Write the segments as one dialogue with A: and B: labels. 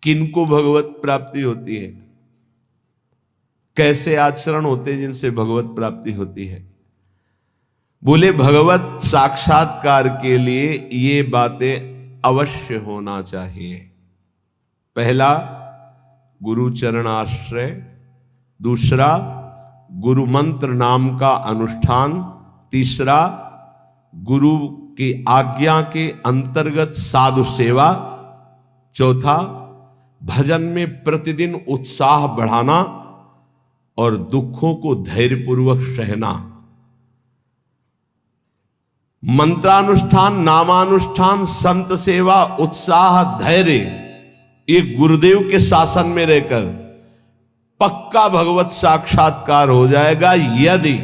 A: किनको भगवत प्राप्ति होती है, कैसे आचरण होते हैं जिनसे भगवत प्राप्ति होती है। बोले भगवत साक्षात्कार के लिए ये बातें अवश्य होना चाहिए। पहला, गुरु चरणाश्रय। दूसरा, गुरु मंत्र नाम का अनुष्ठान। तीसरा, गुरु की आज्ञा के अंतर्गत साधु सेवा। चौथा, भजन में प्रतिदिन उत्साह बढ़ाना और दुखों को धैर्यपूर्वक सहना। मंत्रानुष्ठान, नामानुष्ठान, संत सेवा, उत्साह, धैर्य, ये गुरुदेव के शासन में रहकर पक्का भगवत साक्षात्कार हो जाएगा यदि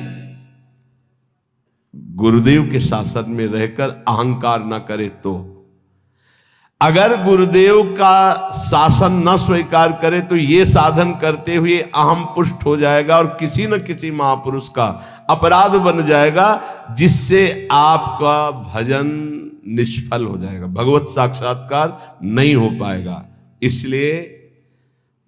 A: गुरुदेव के शासन में रहकर अहंकार न करे तो। अगर गुरुदेव का शासन न स्वीकार करे तो ये साधन करते हुए अहम पुष्ट हो जाएगा और किसी न किसी महापुरुष का अपराध बन जाएगा, जिससे आपका भजन निष्फल हो जाएगा, भगवत साक्षात्कार नहीं हो पाएगा। इसलिए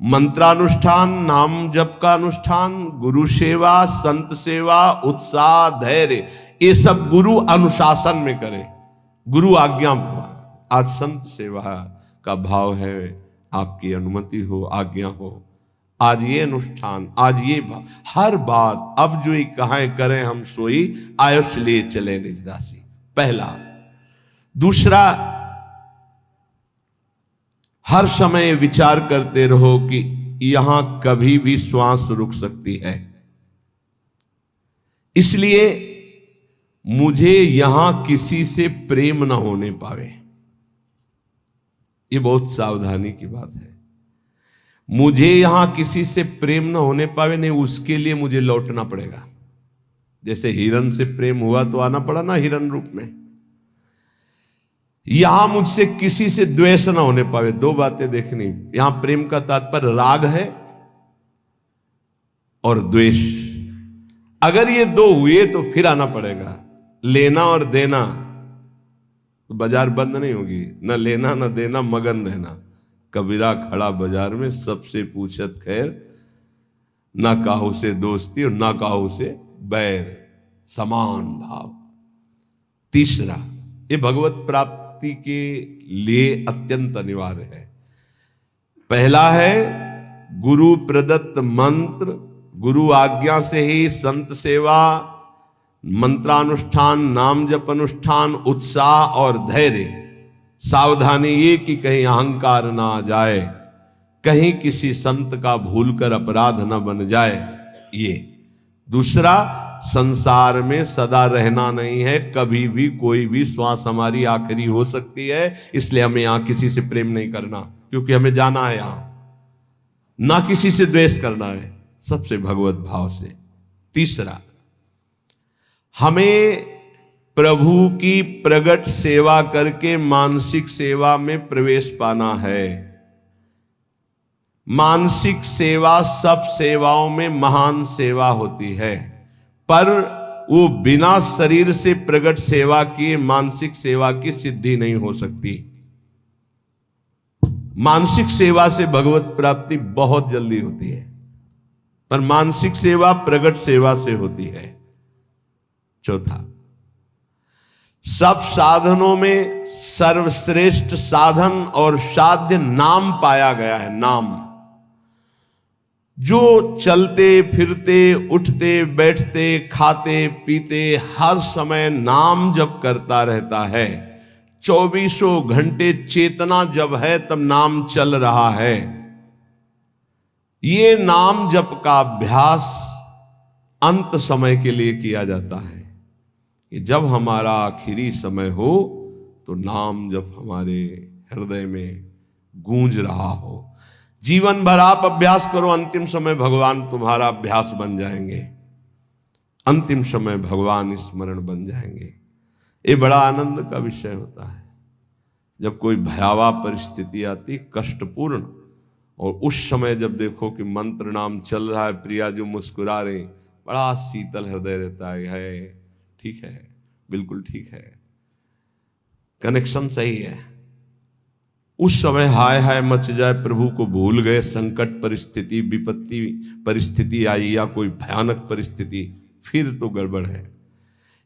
A: मंत्रानुष्ठान, नाम जप का अनुष्ठान, गुरु सेवा, संत सेवा, उत्साह, धैर्य, ये सब गुरु अनुशासन में करे, गुरु आज्ञा। आज संत सेवा का भाव है, आपकी अनुमति हो, आज्ञा हो, आज ये अनुष्ठान, आज ये भाव, हर बात अब जो ही कहां करें हम सोई, आयुष लिए चले निजदासी। पहला। दूसरा, हर समय विचार करते रहो कि यहां कभी भी श्वास रुक सकती है, इसलिए मुझे यहां किसी से प्रेम न होने पावे। ये बहुत सावधानी की बात है। मुझे यहां किसी से प्रेम न होने पावे, नहीं उसके लिए मुझे लौटना पड़ेगा। जैसे हिरण से प्रेम हुआ तो आना पड़ा ना हिरण रूप में। यहां मुझसे किसी से द्वेष ना होने पावे। दो बातें देखनी, यहां प्रेम का तात्पर्य राग है और द्वेष। अगर ये दो हुए तो फिर आना पड़ेगा। लेना और देना, तो बाजार बंद नहीं होगी, न लेना न देना, मगन रहना। कबीरा खड़ा बाजार में, सबसे पूछत खैर, ना काहू से दोस्ती और ना काहू से बैर, समान भाव। तीसरा, ये भगवत प्राप्ति के लिए अत्यंत अनिवार्य है। पहला है गुरु प्रदत्त मंत्र, गुरु आज्ञा से ही संत सेवा, मंत्रानुष्ठान, नाम जप अनुष्ठान, उत्साह और धैर्य। सावधानी ये कि कहीं अहंकार ना आ जाए, कहीं किसी संत का भूलकर अपराध न बन जाए। ये दूसरा, संसार में सदा रहना नहीं है, कभी भी कोई भी श्वास हमारी आखिरी हो सकती है, इसलिए हमें यहां किसी से प्रेम नहीं करना, क्योंकि हमें जाना है यहां। ना किसी से द्वेष करना है, सबसे भगवत भाव से। तीसरा, हमें प्रभु की प्रगट सेवा करके मानसिक सेवा में प्रवेश पाना है। मानसिक सेवा सब सेवाओं में महान सेवा होती है, पर वो बिना शरीर से प्रगट सेवा किए मानसिक सेवा की सिद्धि नहीं हो सकती। मानसिक सेवा से भगवत प्राप्ति बहुत जल्दी होती है, पर मानसिक सेवा प्रगट सेवा से होती है। चौथा, सब साधनों में सर्वश्रेष्ठ साधन और साध्य नाम पाया गया है। नाम, जो चलते फिरते, उठते बैठते, खाते पीते हर समय नाम जप करता रहता है, 24 घंटे चेतना जब है तब नाम चल रहा है। ये नाम जप का अभ्यास अंत समय के लिए किया जाता है कि जब हमारा आखिरी समय हो तो नाम जप हमारे हृदय में गूंज रहा हो। जीवन भर आप अभ्यास करो, अंतिम समय भगवान तुम्हारा अभ्यास बन जाएंगे, अंतिम समय भगवान स्मरण बन जाएंगे। ये बड़ा आनंद का विषय होता है जब कोई भयावह परिस्थिति आती, कष्टपूर्ण, और उस समय जब देखो कि मंत्र नाम चल रहा है, प्रिया जो मुस्कुरा रहे, बड़ा शीतल हृदय रहता है, ठीक है, बिल्कुल ठीक है, कनेक्शन सही है। उस समय हाय हाय मच जाए, प्रभु को भूल गए, संकट परिस्थिति, विपत्ति परिस्थिति आई या कोई भयानक परिस्थिति, फिर तो गड़बड़ है।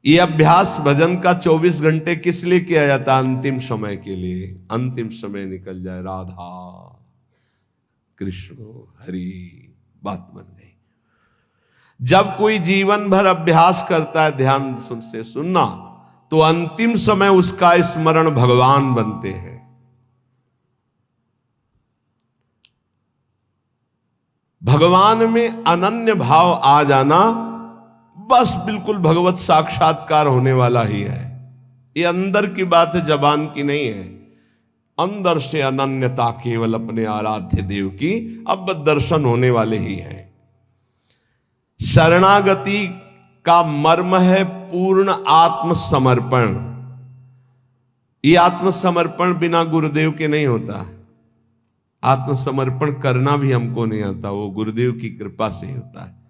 A: ये अभ्यास भजन का 24 घंटे किस लिए किया जाता? अंतिम समय के लिए। अंतिम समय निकल जाए, राधा कृष्ण हरि, बात बन गई। जब कोई जीवन भर अभ्यास करता है, ध्यान से सुनना, तो अंतिम समय उसका स्मरण भगवान बनते हैं। भगवान में अनन्य भाव आ जाना, बस बिल्कुल भगवत साक्षात्कार होने वाला ही है। ये अंदर की बात है, जबान की नहीं है। अंदर से अनन्यता केवल अपने आराध्य देव की अब दर्शन होने वाले ही है। शरणागति का मर्म है पूर्ण आत्मसमर्पण। ये आत्मसमर्पण बिना गुरुदेव के नहीं होता। आत्मसमर्पण करना भी हमको नहीं आता, वो गुरुदेव की कृपा से ही होता है।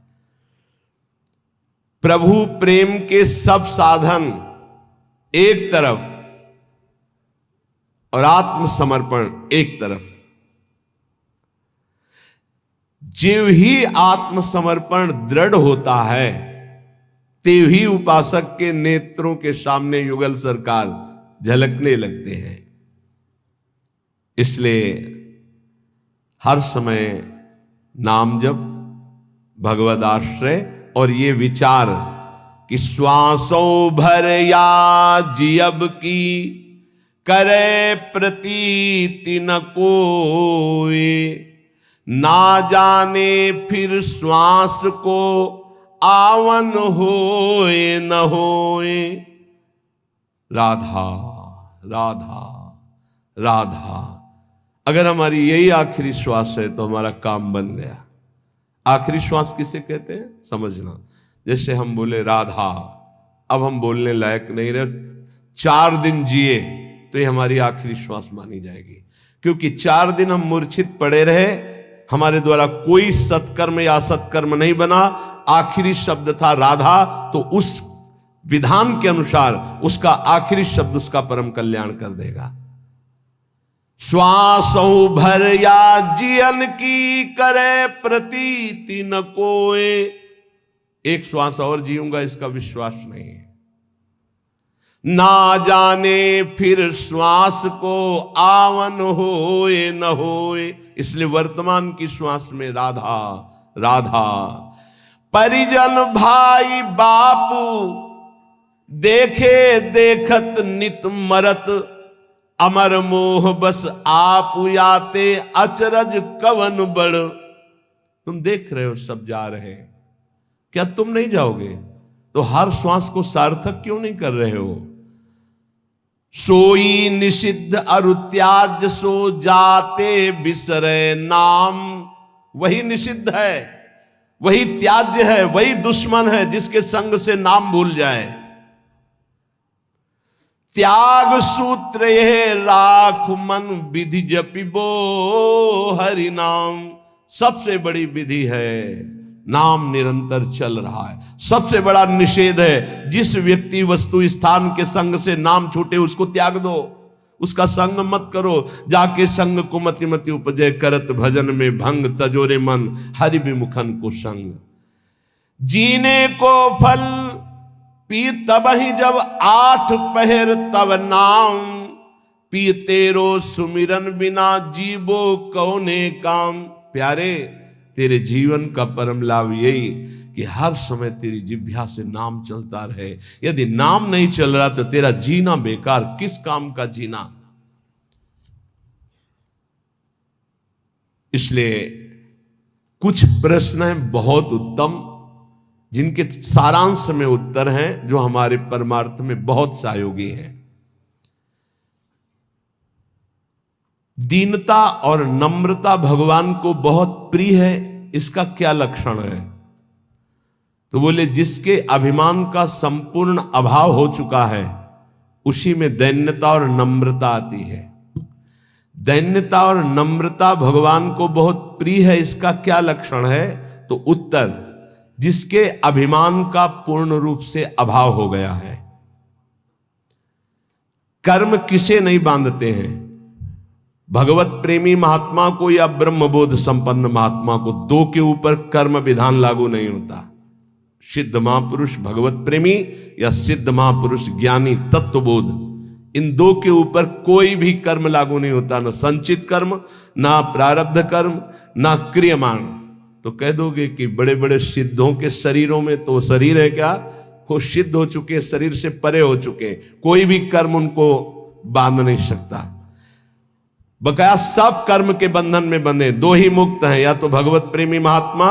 A: प्रभु प्रेम के सब साधन एक तरफ और आत्मसमर्पण एक तरफ। जीव ही आत्मसमर्पण दृढ़ होता है, तेव ही उपासक के नेत्रों के सामने युगल सरकार झलकने लगते हैं। इसलिए हर समय नाम जप, भगवद आश्रय और ये विचार कि श्वासों भर या जियब की करे प्रतीति न कोई, ना जाने फिर श्वास को आवन होए न होए। राधा राधा राधा। अगर हमारी यही आखिरी श्वास है तो हमारा काम बन गया। आखिरी श्वास किसे कहते हैं समझना। जैसे हम बोले राधा, अब हम बोलने लायक नहीं रहे, 4 दिन जिए तो ये हमारी आखिरी श्वास मानी जाएगी। क्योंकि 4 दिन हम मूर्छित पड़े रहे, हमारे द्वारा कोई सत्कर्म या असत्कर्म नहीं बना, आखिरी शब्द था राधा, तो उस विधान के अनुसार उसका आखिरी शब्द उसका परम कल्याण कर देगा। श्वासों भर या जियन की करे प्रतीति न कोए। एक श्वास और जीऊंगा इसका विश्वास नहीं है। ना जाने फिर श्वास को आवन होए न होए। इसलिए वर्तमान की श्वास में राधा राधा। परिजन भाई बापू देखे देखत नित मरत, अमर मोह बस आप याते अचरज कवन बड़। तुम देख रहे हो सब जा रहे हैं, क्या तुम नहीं जाओगे? तो हर श्वास को सार्थक क्यों नहीं कर रहे हो? सोई निषिद्ध अरुत्याज सो जाते बिसरे नाम। वही निषिद्ध है, वही त्याज्य है, वही दुश्मन है जिसके संग से नाम भूल जाए। त्याग सूत्र ये राख मन विधि जपिबो हरि नाम। सबसे बड़ी विधि है नाम निरंतर चल रहा है। सबसे बड़ा निषेध है जिस व्यक्ति वस्तु स्थान के संग से नाम छूटे उसको त्याग दो, उसका संग मत करो। जाके संग को मति मति उपजय करत भजन में भंग, तजोरे मन हरि विमुखन को संग। जीने को फल पी तब ही जब 8 पहर तब नाम, पी तेरो सुमिरन बिना जीवो कौने काम। प्यारे, तेरे जीवन का परम लाभ यही कि हर समय तेरी जिह्वा से नाम चलता रहे। यदि नाम नहीं चल रहा तो तेरा जीना बेकार, किस काम का जीना। इसलिए कुछ प्रश्न हैं बहुत उत्तम, जिनके सारांश में उत्तर हैं जो हमारे परमार्थ में बहुत सहयोगी हैं। दीनता और नम्रता भगवान को बहुत प्रिय है, इसका क्या लक्षण है? तो बोले जिसके अभिमान का संपूर्ण अभाव हो चुका है उसी में दैन्यता और नम्रता आती है। दैन्यता और नम्रता भगवान को बहुत प्रिय है, इसका क्या लक्षण है? तो उत्तर, जिसके अभिमान का पूर्ण रूप से अभाव हो गया है। कर्म किसे नहीं बांधते हैं? भगवत प्रेमी महात्मा को या ब्रह्मबोध संपन्न महात्मा को दो के ऊपर कर्म विधान लागू नहीं होता। सिद्ध महापुरुष भगवत प्रेमी या सिद्ध महापुरुष ज्ञानी तत्वबोध, इन दो के ऊपर कोई भी कर्म लागू नहीं होता, ना संचित कर्म, ना प्रारब्ध कर्म, ना क्रियमाण। तो कह दोगे कि बड़े बड़े सिद्धों के शरीरों में तो शरीर है क्या, वो सिद्ध हो चुके, शरीर से परे हो चुके, कोई भी कर्म उनको बांध नहीं सकता। बकाया सब कर्म के बंधन में बंधे, दो ही मुक्त हैं, या तो भगवत प्रेमी महात्मा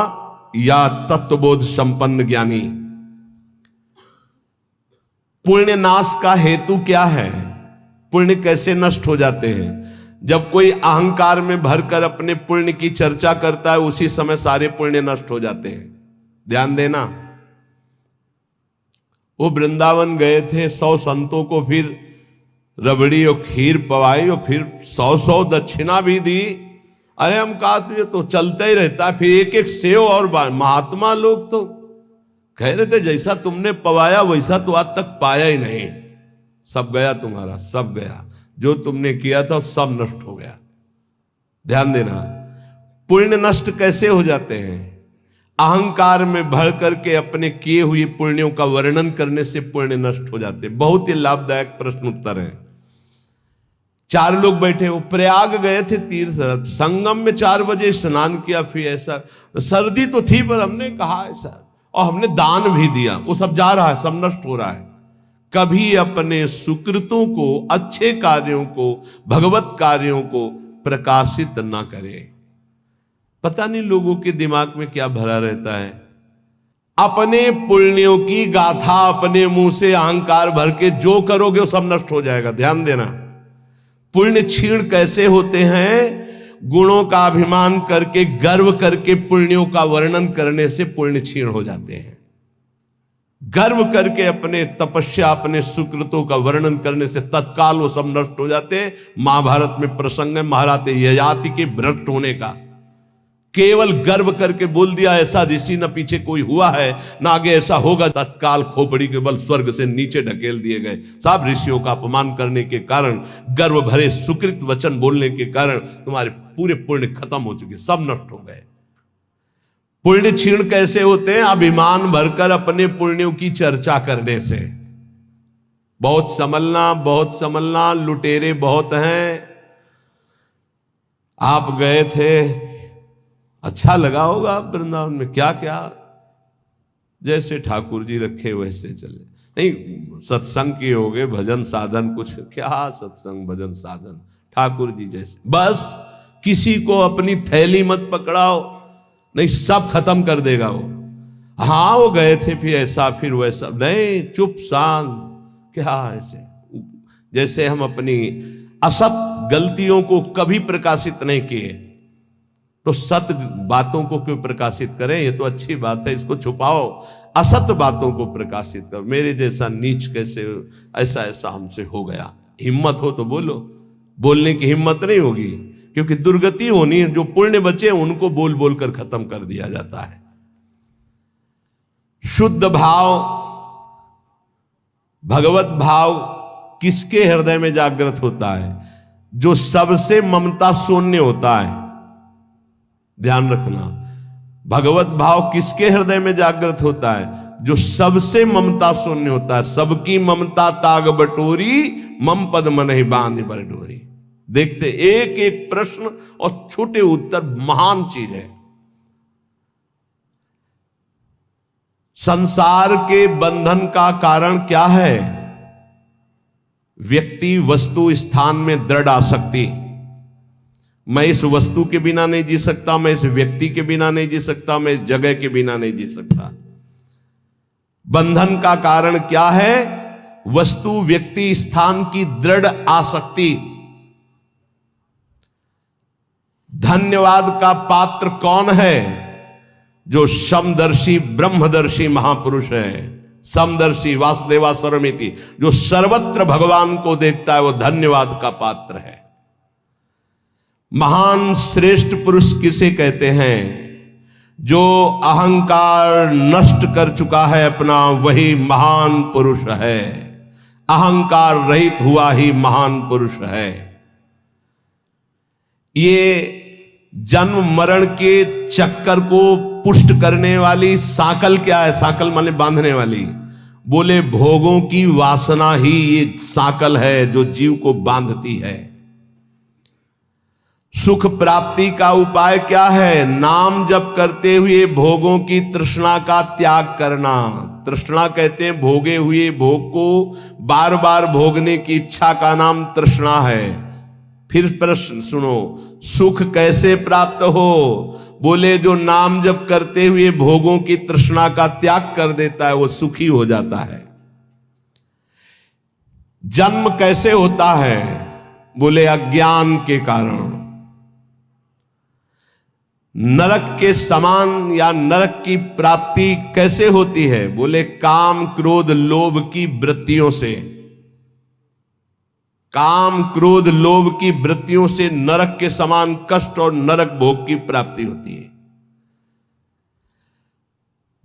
A: या तत्वबोध संपन्न ज्ञानी। पुण्य नाश का हेतु क्या है? पुण्य कैसे नष्ट हो जाते हैं? जब कोई अहंकार में भरकर अपने पुण्य की चर्चा करता है, उसी समय सारे पुण्य नष्ट हो जाते हैं। ध्यान देना, वो वृंदावन गए थे, 100 संतों को फिर रबड़ी और खीर पवाई और फिर 100 दक्षिणा भी दी। अरे हम कहा तो चलता ही रहता, फिर एक एक सेव और महात्मा लोग तो कह रहे थे जैसा तुमने पवाया वैसा तो आज तक पाया ही नहीं, सब गया तुम्हारा, सब गया, जो तुमने किया था सब नष्ट हो गया। ध्यान देना, पुण्य नष्ट कैसे हो जाते हैं? अहंकार में भर करके अपने किए हुए पुण्यों का वर्णन करने से पुण्य नष्ट हो जाते। बहुत ही लाभदायक प्रश्न उत्तर है। 4 लोग बैठे, वो प्रयाग गए थे तीर्थ, संगम में 4 बजे स्नान किया, फिर ऐसा सर्दी तो थी पर हमने कहा ऐसा, और हमने दान भी दिया, वो सब जा रहा है, सब नष्ट हो रहा है। कभी अपने सुकृतों को, अच्छे कार्यों को, भगवत कार्यों को प्रकाशित ना करें। पता नहीं लोगों के दिमाग में क्या भरा रहता है। अपने पुण्यों की गाथा अपने मुंह से अहंकार भर के जो करोगे वो सब नष्ट हो जाएगा। ध्यान देना, पुण्य क्षीण कैसे होते हैं? गुणों का अभिमान करके, गर्व करके पुण्यों का वर्णन करने से पुण्य क्षीण हो जाते हैं। गर्व करके अपने तपस्या, अपने सुकृतों का वर्णन करने से तत्काल वो सब नष्ट हो जाते हैं। महाभारत में प्रसंग है महाराज ययाति के भ्रष्ट होने का। केवल गर्व करके बोल दिया ऐसा ऋषि न पीछे कोई हुआ है न आगे ऐसा होगा, तत्काल खोपड़ी के बल स्वर्ग से नीचे ढकेल दिए गए। सब ऋषियों का अपमान करने के कारण, गर्व भरे सुकृत वचन बोलने के कारण तुम्हारे पूरे पुण्य खत्म हो चुके, सब नष्ट हो गए। पुण्य क्षीण कैसे होते हैं? अभिमान भरकर अपने पुण्यों की चर्चा करने से। बहुत संभलना, लुटेरे बहुत हैं। आप गए थे, अच्छा लगा होगा वृंदावन में, क्या क्या जैसे ठाकुर जी रखे वैसे चले। नहीं, सत्संग किए होगे, भजन साधन कुछ, क्या सत्संग भजन साधन, ठाकुर जी जैसे। बस किसी को अपनी थैली मत पकड़ाओ, नहीं सब खत्म कर देगा वो। हाँ वो गए थे फिर ऐसा फिर वैसा, नहीं चुप शांत, क्या ऐसे जैसे हम अपनी असत गलतियों को कभी प्रकाशित नहीं किए तो सत बातों को क्यों प्रकाशित करें? ये तो अच्छी बात है, इसको छुपाओ, असत बातों को प्रकाशित करो। मेरे जैसा नीच कैसे, ऐसा ऐसा हमसे हो गया। हिम्मत हो तो बोलो, बोलने की हिम्मत नहीं होगी क्योंकि दुर्गति होनी है। जो पुण्य बचे उनको बोल बोल कर खत्म कर दिया जाता है। शुद्ध भाव, भगवत भाव किसके हृदय में जागृत होता है? जो सबसे ममता शून्य होता है। ध्यान रखना, भगवत भाव किसके हृदय में जागृत होता है? जो सबसे ममता शून्य होता है। सबकी ममता ताग बटोरी, मम पद मन ही बांध पर डोरी। देखते एक एक प्रश्न और छोटे उत्तर महान चीज है। संसार के बंधन का कारण क्या है? व्यक्ति, वस्तु, स्थान में दृढ़ आसक्ति। मैं इस वस्तु के बिना नहीं जी सकता, मैं इस व्यक्ति के बिना नहीं जी सकता, मैं इस जगह के बिना नहीं जी सकता। बंधन का कारण क्या है? वस्तु, व्यक्ति, स्थान की दृढ़ आसक्ति। धन्यवाद का पात्र कौन है? जो समदर्शी ब्रह्मदर्शी महापुरुष है। समदर्शी वासुदेवा सर्वमिति, जो सर्वत्र भगवान को देखता है, वो धन्यवाद का पात्र है। महान श्रेष्ठ पुरुष किसे कहते हैं? जो अहंकार नष्ट कर चुका है अपना, वही महान पुरुष है। अहंकार रहित हुआ ही महान पुरुष है। ये जन्म मरण के चक्कर को पुष्ट करने वाली साकल क्या है? साकल माने बांधने वाली। बोले भोगों की वासना ही ये साकल है जो जीव को बांधती है। सुख प्राप्ति का उपाय क्या है? नाम जप करते हुए भोगों की तृष्णा का त्याग करना। तृष्णा कहते हैं भोगे हुए भोग को बार बार भोगने की इच्छा का नाम तृष्णा है। फिर प्रश्न सुनो, सुख कैसे प्राप्त हो? बोले जो नाम जप करते हुए भोगों की तृष्णा का त्याग कर देता है वो सुखी हो जाता है। जन्म कैसे होता है? बोले अज्ञान के कारण। नरक के समान या नरक की प्राप्ति कैसे होती है? बोले काम क्रोध लोभ की वृत्तियों से। काम क्रोध लोभ की वृत्तियों से नरक के समान कष्ट और नरक भोग की प्राप्ति होती है।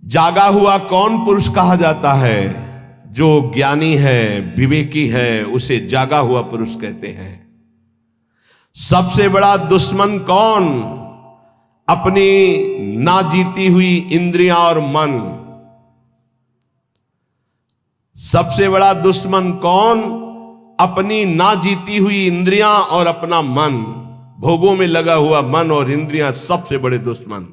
A: जागा हुआ कौन पुरुष कहा जाता है? जो ज्ञानी है, विवेकी है, उसे जागा हुआ पुरुष कहते हैं। सबसे बड़ा दुश्मन कौन? अपनी ना जीती हुई इंद्रियां और मन। सबसे बड़ा दुश्मन कौन? अपनी ना जीती हुई इंद्रियां और अपना मन। भोगों में लगा हुआ मन और इंद्रियां सबसे बड़े दुश्मन।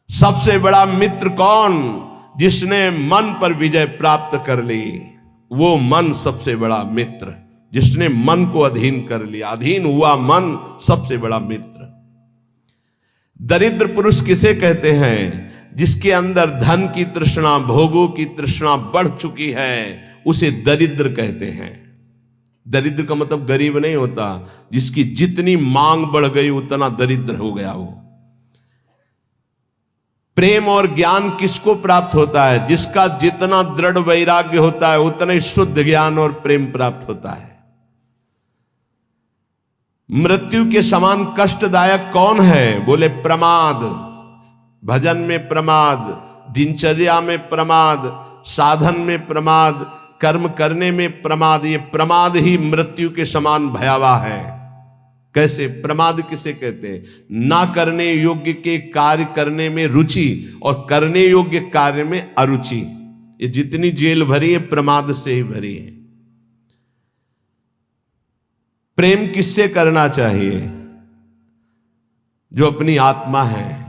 A: सबसे बड़ा मित्र कौन? जिसने मन पर विजय प्राप्त कर ली, वो मन सबसे बड़ा मित्र। जिसने मन को अधीन कर लिया, अधीन हुआ मन सबसे बड़ा मित्र। दरिद्र पुरुष किसे कहते हैं? जिसके अंदर धन की तृष्णा, भोगों की तृष्णा बढ़ चुकी है, उसे दरिद्र कहते हैं। दरिद्र का मतलब गरीब नहीं होता, जिसकी जितनी मांग बढ़ गई उतना दरिद्र हो गया वो। प्रेम और ज्ञान किसको प्राप्त होता है? जिसका जितना दृढ़ वैराग्य होता है उतना ही शुद्ध ज्ञान और प्रेम प्राप्त होता है। मृत्यु के समान कष्टदायक कौन है? बोले प्रमाद। भजन में प्रमाद, दिनचर्या में प्रमाद, साधन में प्रमाद, कर्म करने में प्रमाद। ये प्रमाद ही मृत्यु के समान भयावह है। कैसे? प्रमाद किसे कहते हैं? ना करने योग्य के कार्य करने में रुचि और करने योग्य कार्य में अरुचि। ये जितनी जेल भरी है प्रमाद से ही भरी है। प्रेम किससे करना चाहिए? जो अपनी आत्मा है,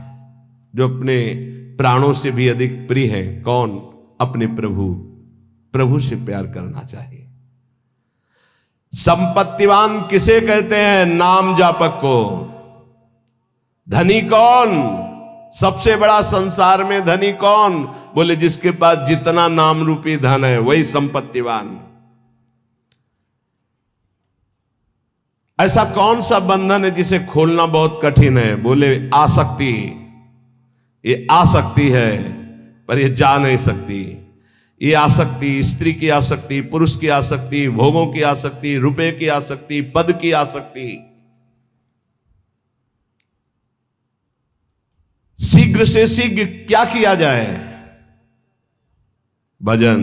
A: जो अपने प्राणों से भी अधिक प्रिय है। कौन? अपने प्रभु। प्रभु से प्यार करना चाहिए। संपत्तिवान किसे कहते हैं? नाम जापक को। धनी कौन? सबसे बड़ा संसार में धनी कौन? बोले जिसके पास जितना नाम रूपी धन है वही संपत्तिवान। ऐसा कौन सा बंधन है जिसे खोलना बहुत कठिन है? बोले आसक्ति। ये आसक्ति है पर ये जा नहीं सकती। ये आसक्ति, स्त्री की आसक्ति, पुरुष की आसक्ति, भोगों की आसक्ति, रुपए की आसक्ति, पद की आसक्ति। शीघ्र से शीघ्र क्या किया जाए? भजन।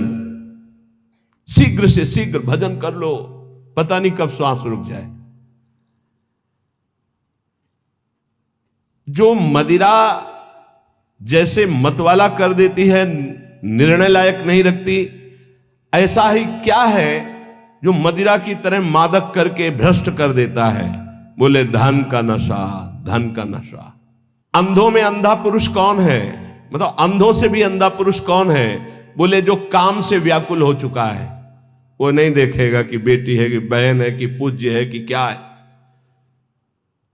A: शीघ्र से शीघ्र भजन कर लो, पता नहीं कब श्वास रुक जाए। जो मदिरा जैसे मतवाला कर देती है, निर्णय लायक नहीं रखती, ऐसा ही क्या है जो मदिरा की तरह मादक करके भ्रष्ट कर देता है? बोले धन का नशा, धन का नशा। अंधों में अंधा पुरुष कौन है? मतलब अंधों से भी अंधा पुरुष कौन है? बोले जो काम से व्याकुल हो चुका है। वो नहीं देखेगा कि बेटी है कि बहन है कि पूज्य है कि क्या है।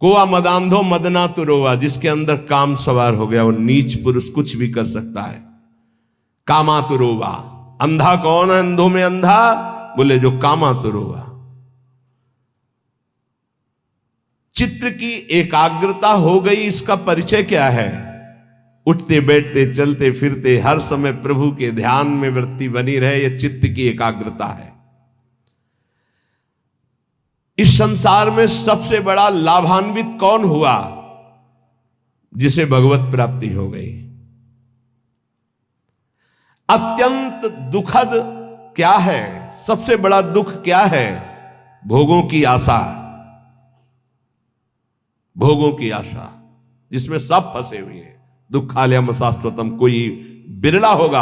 A: कोआ मदांधो मदना तो रोवा। जिसके अंदर काम सवार हो गया वो नीच पुरुष कुछ भी कर सकता है। कामातुरोवा। अंधा कौन है? अंधों में अंधा? बोले जो कामातुरोवा। चित्त की एकाग्रता हो गई, इसका परिचय क्या है? उठते बैठते चलते फिरते हर समय प्रभु के ध्यान में वृत्ति बनी रहे, यह चित्त की एकाग्रता है। इस संसार में सबसे बड़ा लाभान्वित कौन हुआ? जिसे भगवत प्राप्ति हो गई। अत्यंत दुखद क्या है? सबसे बड़ा दुख क्या है? भोगों की आशा। भोगों की आशा, जिसमें सब फंसे हुए हैं। दुखालयम शाश्वतम, कोई बिरला होगा।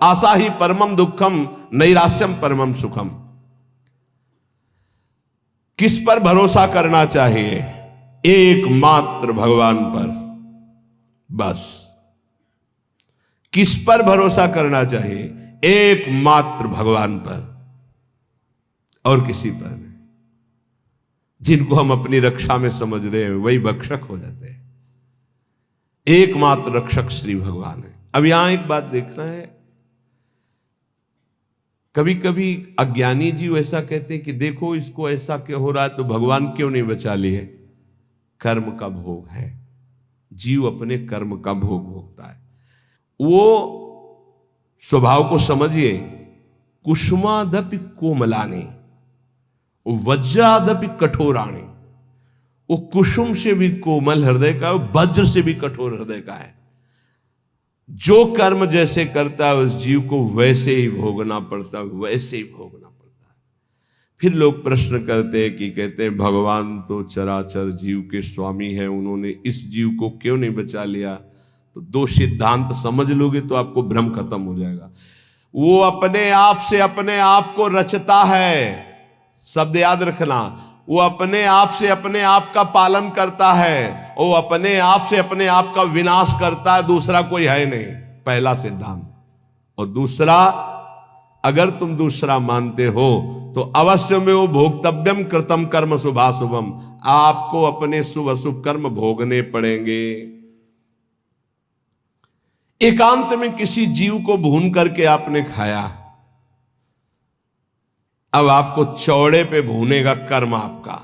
A: आशा ही परमम दुखम, नैराश्यम परमम सुखम। किस पर भरोसा करना चाहिए? एकमात्र भगवान पर, बस। किस पर भरोसा करना चाहिए? एकमात्र भगवान पर, और किसी पर नहीं। जिनको हम अपनी रक्षा में समझ रहे हैं वही भक्षक हो जाते हैं। एकमात्र रक्षक श्री भगवान है। अब यहां एक बात देखना है, कभी कभी अज्ञानी जीव ऐसा कहते हैं कि देखो इसको ऐसा क्यों हो रहा है, तो भगवान क्यों नहीं बचा लिए? कर्म का भोग है, जीव अपने कर्म का भोग भोगता है। वो स्वभाव को समझिए, कुसुमादपि कोमलानी वज्रादपि कठोराणी। वो कुसुम से भी कोमल हृदय का, वज्र से भी कठोर हृदय का है। जो कर्म जैसे करता है उस जीव को वैसे ही भोगना पड़ता है, वैसे ही भोगना पड़ता है। फिर लोग प्रश्न करते हैं कि कहते हैं भगवान तो चराचर जीव के स्वामी है, उन्होंने इस जीव को क्यों नहीं बचा लिया? तो दो सिद्धांत समझ लोगे तो आपको भ्रम खत्म हो जाएगा। वो अपने आप से अपने आप को रचता है, शब्द याद रखना। वो अपने आप से अपने आप का पालन करता है, वो अपने आप से अपने आप का विनाश करता है, दूसरा कोई है नहीं। पहला सिद्धांत। और दूसरा, अगर तुम दूसरा मानते हो तो अवश्य में वो भोक्तव्यम कृतम कर्म शुभाशुभम, आपको अपने शुभ अशुभ कर्म भोगने पड़ेंगे। एकांत में किसी जीव को भून करके आपने खाया, अब आपको चौड़े पे भूनेगा कर्म आपका,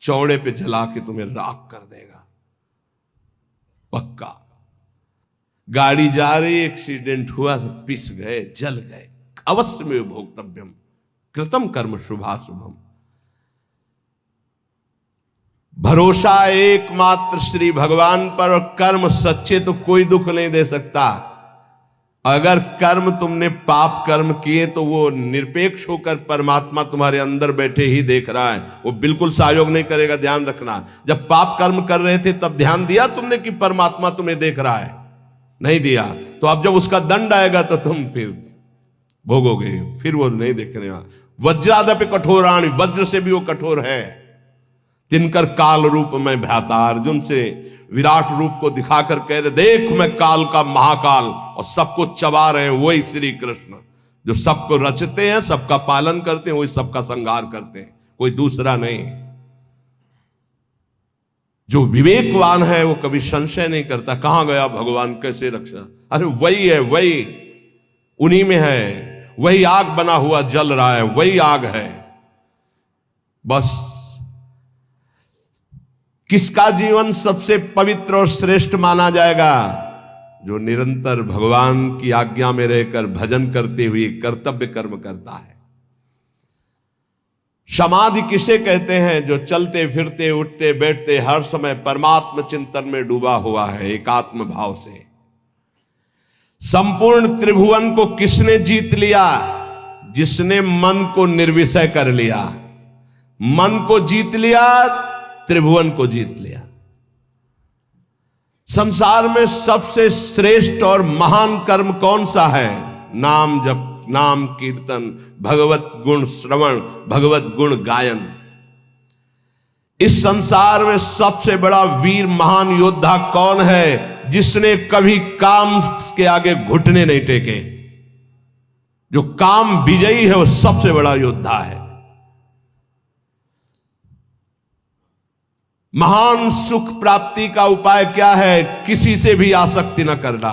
A: चौड़े पे जला के तुम्हें राख कर देगा, पक्का। गाड़ी जा रही, एक्सीडेंट हुआ, पिस गए, जल गए, अवश्य में भोक्तव्यम कृतम कर्म शुभाशुभम। भरोसा एकमात्र श्री भगवान पर, और कर्म सच्चे तो कोई दुख नहीं दे सकता। अगर कर्म तुमने पाप कर्म किए तो वो निरपेक्ष होकर परमात्मा तुम्हारे अंदर बैठे ही देख रहा है, वो बिल्कुल सहयोग नहीं करेगा। ध्यान रखना, जब पाप कर्म कर रहे थे तब ध्यान दिया तुमने कि परमात्मा तुम्हें देख रहा है? नहीं दिया। तो अब जब उसका दंड आएगा तो तुम फिर भोगोगे, फिर वो नहीं देखने वाला। वज्रादपि कठोराणि, वज्र से भी वो कठोर है। तिनकर काल रूप में भ्राता, अर्जुन से विराट रूप को दिखाकर कह रहे देख मैं काल का महाकाल, और सबको चबा रहे हैं वही श्री कृष्ण, जो सबको रचते हैं, सबका पालन करते हैं, वही सबका संहार करते हैं, कोई दूसरा नहीं। जो विवेकवान है वो कभी संशय नहीं करता कहां गया भगवान, कैसे रक्षा। अरे वही है, वही उन्हीं में है, वही आग बना हुआ जल रहा है, वही आग है। बस किसका जीवन सबसे पवित्र और श्रेष्ठ माना जाएगा? जो निरंतर भगवान की आज्ञा में रहकर भजन करते हुए कर्तव्य कर्म करता है। समाधि किसे कहते हैं? जो चलते फिरते उठते बैठते हर समय परमात्म चिंतन में डूबा हुआ है, एकात्म भाव से। संपूर्ण त्रिभुवन को किसने जीत लिया? जिसने मन को निर्विषय कर लिया। मन को जीत लिया, त्रिभुवन को जीत लिया। संसार में सबसे श्रेष्ठ और महान कर्म कौन सा है? नाम जप, नाम कीर्तन, भगवत गुण श्रवण, भगवत गुण गायन। इस संसार में सबसे बड़ा वीर महान योद्धा कौन है? जिसने कभी काम के आगे घुटने नहीं टेके। जो काम विजयी है वो सबसे बड़ा योद्धा है। महान सुख प्राप्ति का उपाय क्या है? किसी से भी आसक्ति न करना।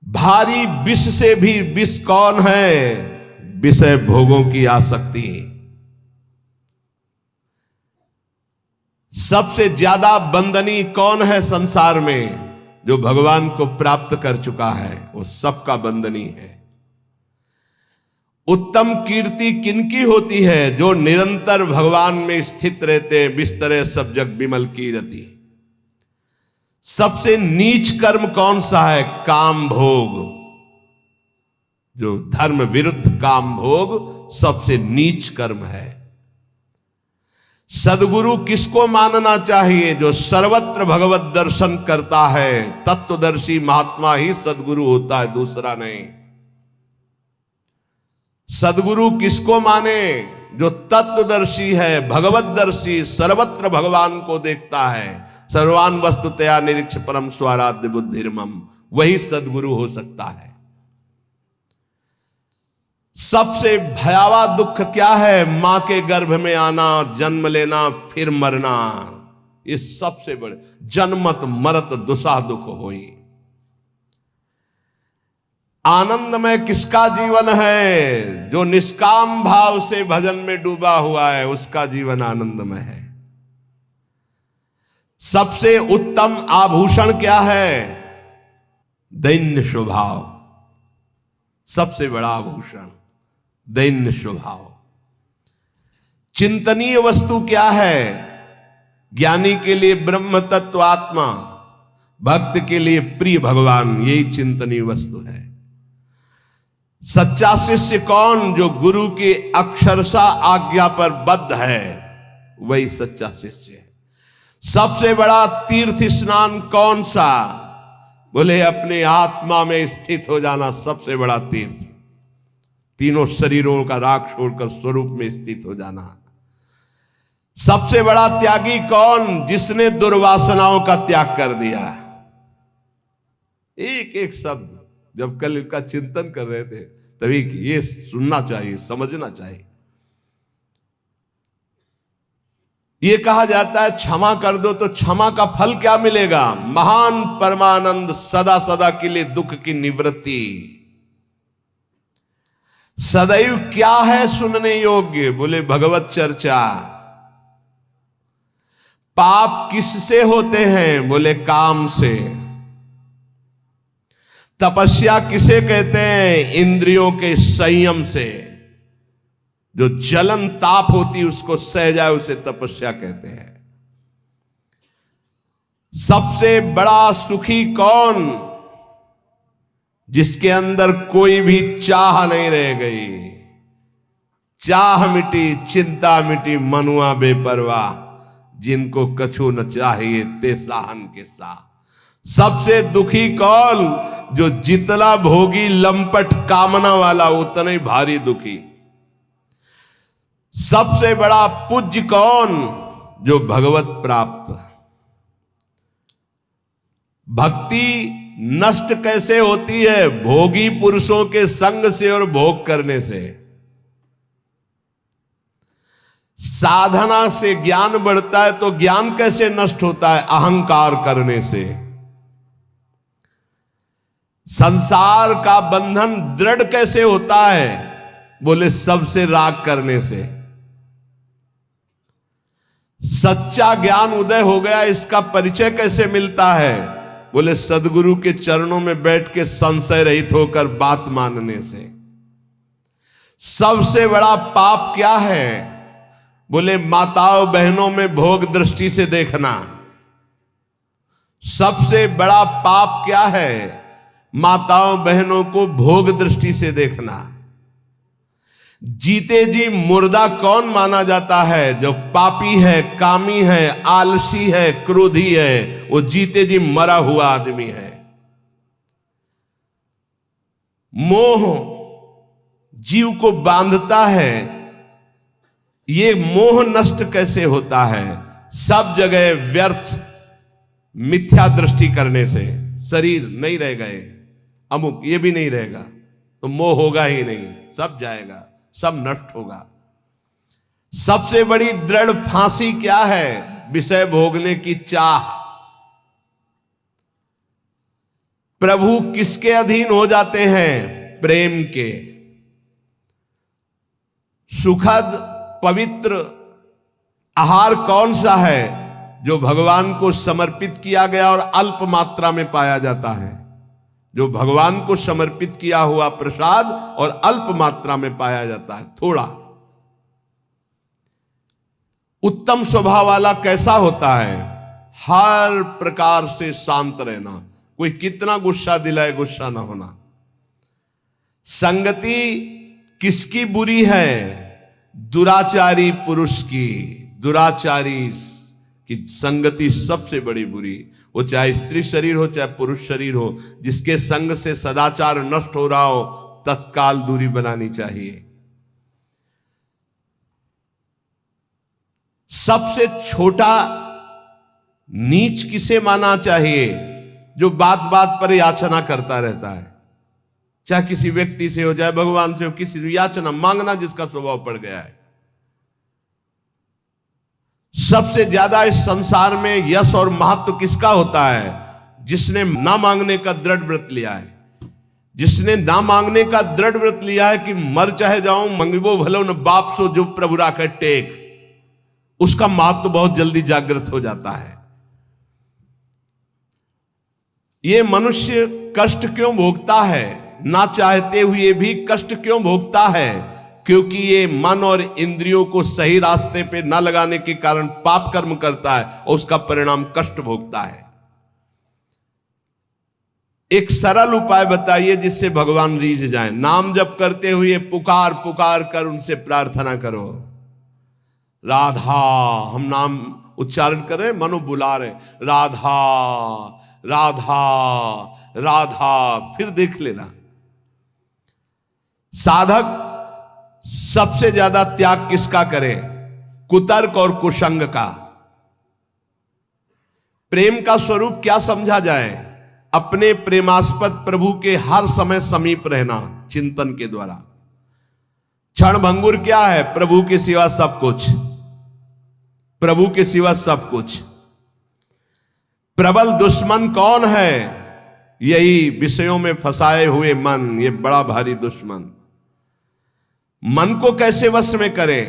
A: भारी विष से भी विष कौन है? विषय भोगों की आसक्ति। सबसे ज्यादा बंदनी कौन है संसार में? जो भगवान को प्राप्त कर चुका है वो सबका बंदनी है। उत्तम कीर्ति किनकी होती है? जो निरंतर भगवान में स्थित रहते, बिस्तरे सब जग बिमल कीरति। सबसे नीच कर्म कौन सा है? काम भोग। जो धर्म विरुद्ध काम भोग सबसे नीच कर्म है। सदगुरु किसको मानना चाहिए? जो सर्वत्र भगवत दर्शन करता है, तत्वदर्शी महात्मा ही सदगुरु होता है, दूसरा नहीं। सदगुरु किसको माने? जो तत्वदर्शी है, भगवतदर्शी, सर्वत्र भगवान को देखता है। सर्वान वस्तुतया निरीक्ष परम स्वाराध्य बुद्धिर्मम, वही सदगुरु हो सकता है। सबसे भयावह दुख क्या है? मां के गर्भ में आना, जन्म लेना, फिर मरना। ये सबसे बड़े जन्मत मरत दुसा दुख होई। आनंदमय किसका जीवन है? जो निष्काम भाव से भजन में डूबा हुआ है, उसका जीवन आनंदमय है। सबसे उत्तम आभूषण क्या है? दैन्य स्वभाव। सबसे बड़ा आभूषण दैन्य स्वभाव। चिंतनीय वस्तु क्या है? ज्ञानी के लिए ब्रह्म तत्व आत्मा, भक्त के लिए प्रिय भगवान, यही चिंतनीय वस्तु है। सच्चा शिष्य कौन? जो गुरु की अक्षरशः आज्ञा पर बद्ध है, वही सच्चा शिष्य है। सबसे बड़ा तीर्थ स्नान कौन सा? बोले अपने आत्मा में स्थित हो जाना सबसे बड़ा तीर्थ। तीनों शरीरों का राग छोड़कर स्वरूप में स्थित हो जाना। सबसे बड़ा त्यागी कौन? जिसने दुर्वासनाओं का त्याग कर दिया। एक एक शब्द जब कल इसका चिंतन कर रहे थे, तभी ये सुनना चाहिए, समझना चाहिए। ये कहा जाता है क्षमा कर दो तो क्षमा का फल क्या मिलेगा? महान परमानंद, सदा सदा के लिए दुख की निवृत्ति। सदैव क्या है सुनने योग्य? बोले भगवत चर्चा। पाप किससे होते हैं? बोले काम से। तपस्या किसे कहते हैं? इंद्रियों के संयम से। जो जलन ताप होती उसको सह जाए उसे तपस्या कहते हैं। सबसे बड़ा सुखी कौन? जिसके अंदर कोई भी चाह नहीं रह गई। चाह मिटी, चिंता मिटी, मनुआ बेपरवाह, जिनको कछु न चाहिए ते साहन के साह। सबसे दुखी कौन? जो जितना भोगी लंपट कामना वाला उतना ही भारी दुखी। सबसे बड़ा पूज्य कौन? जो भगवत प्राप्त। भक्ति नष्ट कैसे होती है? भोगी पुरुषों के संग से और भोग करने से। साधना से ज्ञान बढ़ता है तो ज्ञान कैसे नष्ट होता है? अहंकार करने से। संसार का बंधन दृढ़ कैसे होता है? बोले सबसे राग करने से। सच्चा ज्ञान उदय हो गया, इसका परिचय कैसे मिलता है? बोले सदगुरु के चरणों में बैठ के संशय रहित होकर बात मानने से। सबसे बड़ा पाप क्या है? बोले माताओं बहनों में भोग दृष्टि से देखना। सबसे बड़ा पाप क्या है? माताओं बहनों को भोग दृष्टि से देखना। जीते जी मुर्दा कौन माना जाता है? जो पापी है, कामी है, आलसी है, क्रोधी है, वो जीते जी मरा हुआ आदमी है। मोह जीव को बांधता है। ये मोह नष्ट कैसे होता है? सब जगह व्यर्थ मिथ्या दृष्टि करने से। शरीर नहीं रह गए, अमुक ये भी नहीं रहेगा तो मोह होगा ही नहीं, सब जाएगा, सब नष्ट होगा। सबसे बड़ी दृढ़ फांसी क्या है? विषय भोगने की चाह। प्रभु किसके अधीन हो जाते हैं? प्रेम के। सुखद पवित्र आहार कौन सा है? जो भगवान को समर्पित किया गया और अल्प मात्रा में पाया जाता है। जो भगवान को समर्पित किया हुआ प्रसाद और अल्प मात्रा में पाया जाता है, थोड़ा। उत्तम स्वभाव वाला कैसा होता है? हर प्रकार से शांत रहना, कोई कितना गुस्सा दिलाए गुस्सा ना होना। संगति किसकी बुरी है? दुराचारी पुरुष की। दुराचारी की संगति सबसे बड़ी बुरी। वो चाहे स्त्री शरीर हो चाहे पुरुष शरीर हो, जिसके संग से सदाचार नष्ट हो रहा हो तत्काल दूरी बनानी चाहिए। सबसे छोटा नीच किसे माना चाहिए? जो बात बात पर याचना करता रहता है, चाहे किसी व्यक्ति से हो चाहे भगवान से हो, किसी से याचना मांगना जिसका स्वभाव पड़ गया है। सबसे ज्यादा इस संसार में यश और महत्व किसका होता है? जिसने ना मांगने का दृढ़ व्रत लिया है। जिसने ना मांगने का दृढ़ व्रत लिया है कि मर चाहे जाऊं मंगबो भलो न बाप सो जो प्रभु राखे टेक, उसका महत्व बहुत जल्दी जागृत हो जाता है। ये मनुष्य कष्ट क्यों भोगता है? ना चाहते हुए भी कष्ट क्यों भोगता है? क्योंकि ये मन और इंद्रियों को सही रास्ते पे ना लगाने के कारण पाप कर्म करता है और उसका परिणाम कष्ट भोगता है। एक सरल उपाय बताइए जिससे भगवान रीझ जाए। नाम जप करते हुए पुकार पुकार कर उनसे प्रार्थना करो, राधा। हम नाम उच्चारण कर रहे, मनो बुला रहे, राधा राधा राधा। फिर देख लेना, साधक सबसे ज्यादा त्याग किसका करे? कुतर्क और कुसंग का। प्रेम का स्वरूप क्या समझा जाए? अपने प्रेमास्पद प्रभु के हर समय समीप रहना चिंतन के द्वारा। क्षण भंगुर क्या है? प्रभु के सिवा सब कुछ, प्रभु के सिवा सब कुछ। प्रबल दुश्मन कौन है? यही विषयों में फंसाए हुए मन, ये बड़ा भारी दुश्मन। मन को कैसे वश में करें?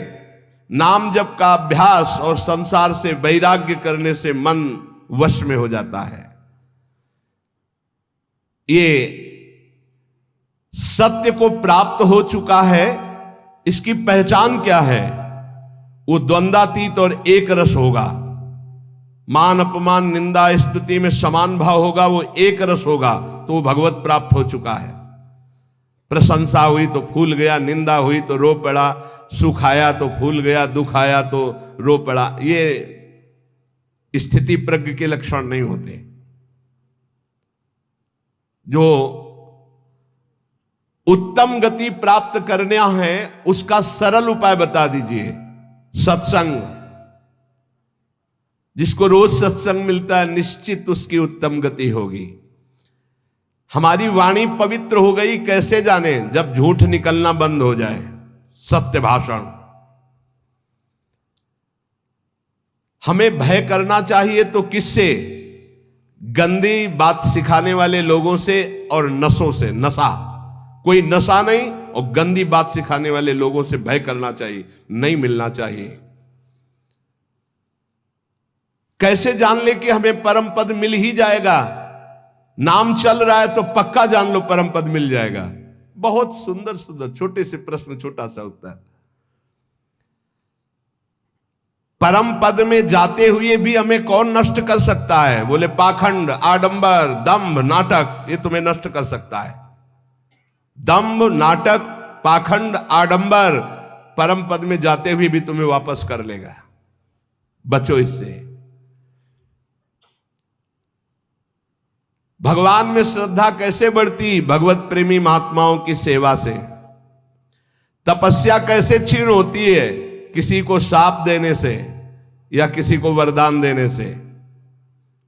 A: नाम जप का अभ्यास और संसार से वैराग्य करने से मन वश में हो जाता है। ये सत्य को प्राप्त हो चुका है। इसकी पहचान क्या है? वो द्वंद्वातीत और एक रस होगा। मान अपमान निंदा स्तुति में समान भाव होगा, वो एक रस होगा, तो वो भगवत प्राप्त हो चुका है। प्रशंसा हुई तो फूल गया, निंदा हुई तो रो पड़ा, सुख आया तो फूल गया, दुख आया तो रो पड़ा। ये स्थिति प्रज्ञ के लक्षण नहीं होते। जो उत्तम गति प्राप्त करना है उसका सरल उपाय बता दीजिए। सत्संग। जिसको रोज सत्संग मिलता है निश्चित उसकी उत्तम गति होगी। हमारी वाणी पवित्र हो गई कैसे जाने? जब झूठ निकलना बंद हो जाए, सत्य भाषण। हमें भय करना चाहिए तो किससे? गंदी बात सिखाने वाले लोगों से और नशों से। नशा, कोई नशा नहीं, और गंदी बात सिखाने वाले लोगों से भय करना चाहिए, नहीं मिलना चाहिए। कैसे जान ले कि हमें परम पद मिल ही जाएगा? नाम चल रहा है तो पक्का जान लो परम पद मिल जाएगा। बहुत सुंदर सुंदर छोटे से प्रश्न, छोटा सा उत्तर। परम पद में जाते हुए भी हमें कौन नष्ट कर सकता है? बोले पाखंड, आडंबर, दंभ, नाटक, ये तुम्हें नष्ट कर सकता है। दंभ, नाटक, पाखंड, आडंबर परम पद में जाते हुए भी तुम्हें वापस कर लेगा। बचो इससे। भगवान में श्रद्धा कैसे बढ़ती? भगवत प्रेमी महात्माओं की सेवा से। तपस्या कैसे क्षीण होती है? किसी को शाप देने से या किसी को वरदान देने से।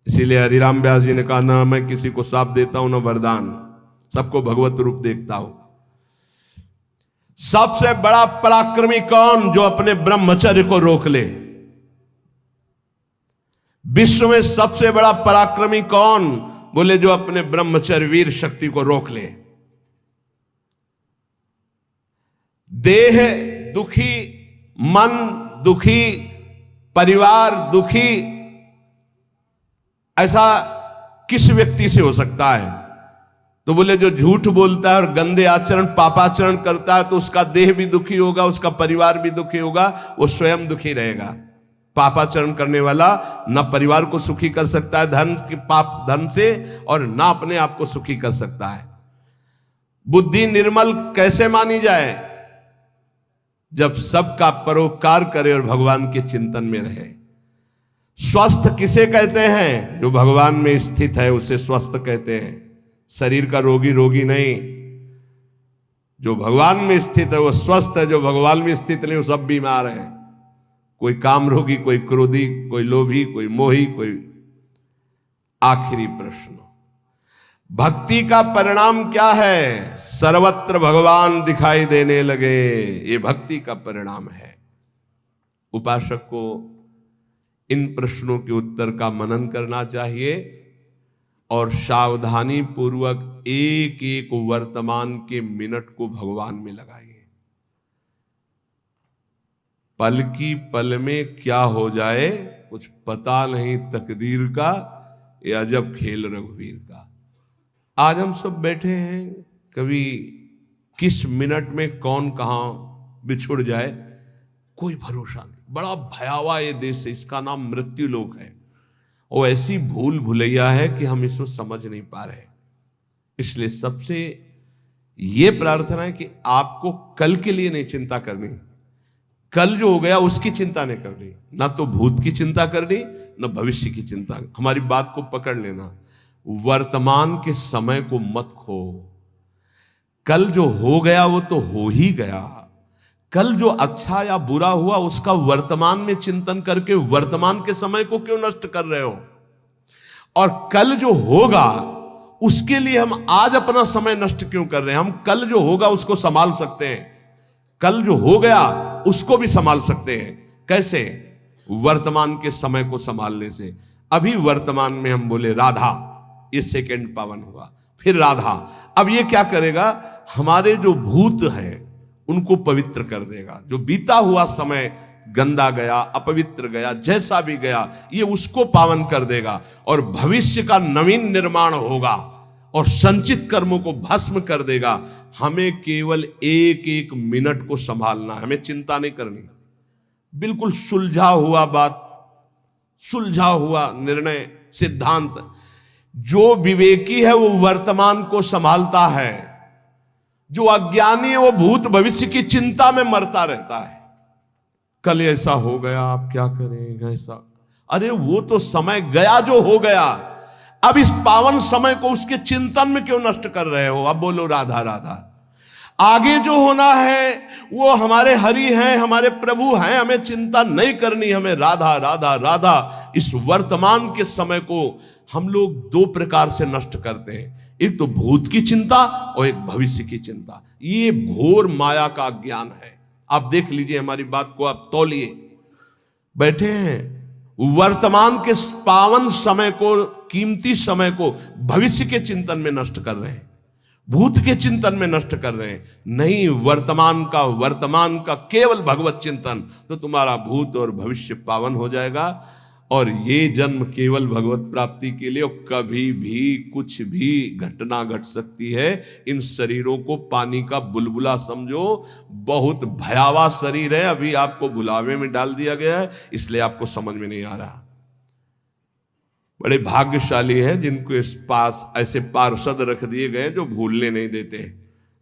A: इसीलिए हरिराम व्यास जी ने कहा, ना मैं किसी को शाप देता हूं ना वरदान, सबको भगवत रूप देखता हूं। सबसे बड़ा पराक्रमी कौन? जो अपने ब्रह्मचर्य को रोक ले। विश्व में सबसे बड़ा पराक्रमी कौन? बोले जो अपने ब्रह्मचर्य वीर शक्ति को रोक ले। देह दुखी, मन दुखी, परिवार दुखी, ऐसा किस व्यक्ति से हो सकता है? तो बोले जो झूठ बोलता है और गंदे आचरण पापाचरण करता है तो उसका देह भी दुखी होगा, उसका परिवार भी दुखी होगा, वो स्वयं दुखी रहेगा। पापाचरण करने वाला ना परिवार को सुखी कर सकता है धन के पाप धन से, और ना अपने आप को सुखी कर सकता है। बुद्धि निर्मल कैसे मानी जाए? जब सबका परोपकार करे और भगवान के चिंतन में रहे। स्वस्थ किसे कहते हैं? जो भगवान में स्थित है उसे स्वस्थ कहते हैं। शरीर का रोगी रोगी नहीं, जो भगवान में स्थित है वो स्वस्थ है। जो भगवान में स्थित नहीं वो सब बीमार है। कोई काम रोगी, कोई क्रोधी, कोई लोभी, कोई मोही, कोई। आखिरी प्रश्न, भक्ति का परिणाम क्या है? सर्वत्र भगवान दिखाई देने लगे। ये भक्ति का परिणाम है। उपासक को इन प्रश्नों के उत्तर का मनन करना चाहिए और सावधानी पूर्वक एक एक वर्तमान के मिनट को भगवान में लगाइए। पल की पल में क्या हो जाए कुछ पता नहीं तकदीर का, ये अजब खेल रघुवीर का। आज हम सब बैठे हैं, कभी किस मिनट में कौन कहां बिछुड़ जाए कोई भरोसा नहीं। बड़ा भयावह ये देश है, इसका नाम मृत्यु लोक है। वो ऐसी भूल भुलैया है कि हम इसको समझ नहीं पा रहे। इसलिए सबसे ये प्रार्थना है कि आपको कल के लिए नहीं चिंता करनी, कल जो हो गया उसकी चिंता नहीं करनी, ना तो भूत की चिंता करनी न भविष्य की चिंता। हमारी बात को पकड़ लेना, वर्तमान के समय को मत खो। कल जो हो गया वो तो हो ही गया। कल जो अच्छा या बुरा हुआ उसका वर्तमान में चिंतन करके वर्तमान के समय को क्यों नष्ट कर रहे हो? और कल जो होगा उसके लिए हम आज अपना समय नष्ट क्यों कर रहे हैं? हम कल जो होगा उसको संभाल सकते हैं, कल जो हो गया उसको भी संभाल सकते हैं। कैसे? वर्तमान के समय को संभालने से। अभी वर्तमान में हम बोले राधा, ये सेकंड पावन हुआ, फिर राधा। अब ये क्या करेगा? हमारे जो भूत है उनको पवित्र कर देगा। जो बीता हुआ समय गंदा गया, अपवित्र गया, जैसा भी गया, ये उसको पावन कर देगा और भविष्य का नवीन निर्माण होगा और संचित कर्मों को भस्म कर देगा। हमें केवल एक एक मिनट को संभालना है, हमें चिंता नहीं करनी। बिल्कुल सुलझा हुआ बात, सुलझा हुआ निर्णय, सिद्धांत। जो विवेकी है वो वर्तमान को संभालता है, जो अज्ञानी है वो भूत भविष्य की चिंता में मरता रहता है। कल ऐसा हो गया, आप क्या करें ऐसा। अरे वो तो समय गया जो हो गया, अब इस पावन समय को उसके चिंतन में क्यों नष्ट कर रहे हो? अब बोलो राधा राधा। आगे जो होना है वो हमारे हरि हैं, हमारे प्रभु हैं, हमें चिंता नहीं करनी, हमें राधा राधा राधा। इस वर्तमान के समय को हम लोग दो प्रकार से नष्ट करते हैं, एक तो भूत की चिंता और एक भविष्य की चिंता। ये घोर माया का ज्ञान है। आप देख लीजिए, हमारी बात को आप तौलिए। बैठे हैं, वर्तमान के पावन समय को, कीमती समय को भविष्य के चिंतन में नष्ट कर रहे हैं, भूत के चिंतन में नष्ट कर रहे हैं। नहीं, वर्तमान का केवल भगवत चिंतन, तो तुम्हारा भूत और भविष्य पावन हो जाएगा। और ये जन्म केवल भगवत प्राप्ति के लिए, और कभी भी कुछ भी घटना घट सकती है। इन शरीरों को पानी का बुलबुला समझो, बहुत भयावह शरीर है। अभी आपको भुलावे में डाल दिया गया है, इसलिए आपको समझ में नहीं आ रहा। बड़े भाग्यशाली है जिनको इस पास ऐसे पार्षद रख दिए गए जो भूलने नहीं देते,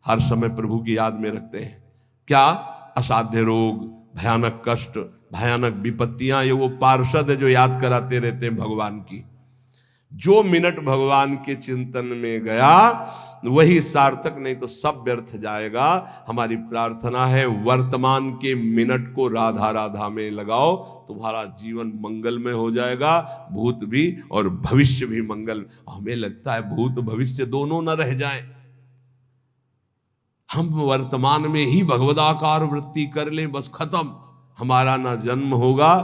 A: हर समय प्रभु की याद में रखते हैं। क्या? असाध्य रोग, भयानक कष्ट, भयानक विपत्तियां, ये वो पार्षद है जो याद कराते रहते हैं भगवान की। जो मिनट भगवान के चिंतन में गया वही सार्थक, नहीं तो सब व्यर्थ जाएगा। हमारी प्रार्थना है वर्तमान के मिनट को राधा राधा में लगाओ, तुम्हारा जीवन मंगलमय हो जाएगा, भूत भी और भविष्य भी मंगल। हमें लगता है भूत भविष्य दोनों न रह जाएं, हम वर्तमान में ही भगवदाकार वृत्ति कर लें, बस खत्म। हमारा ना जन्म होगा,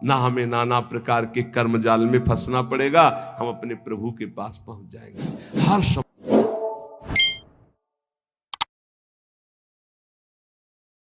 A: ना हमें नाना प्रकार के कर्म जाल में फंसना पड़ेगा, हम अपने प्रभु के पास पहुंच जाएंगे। हर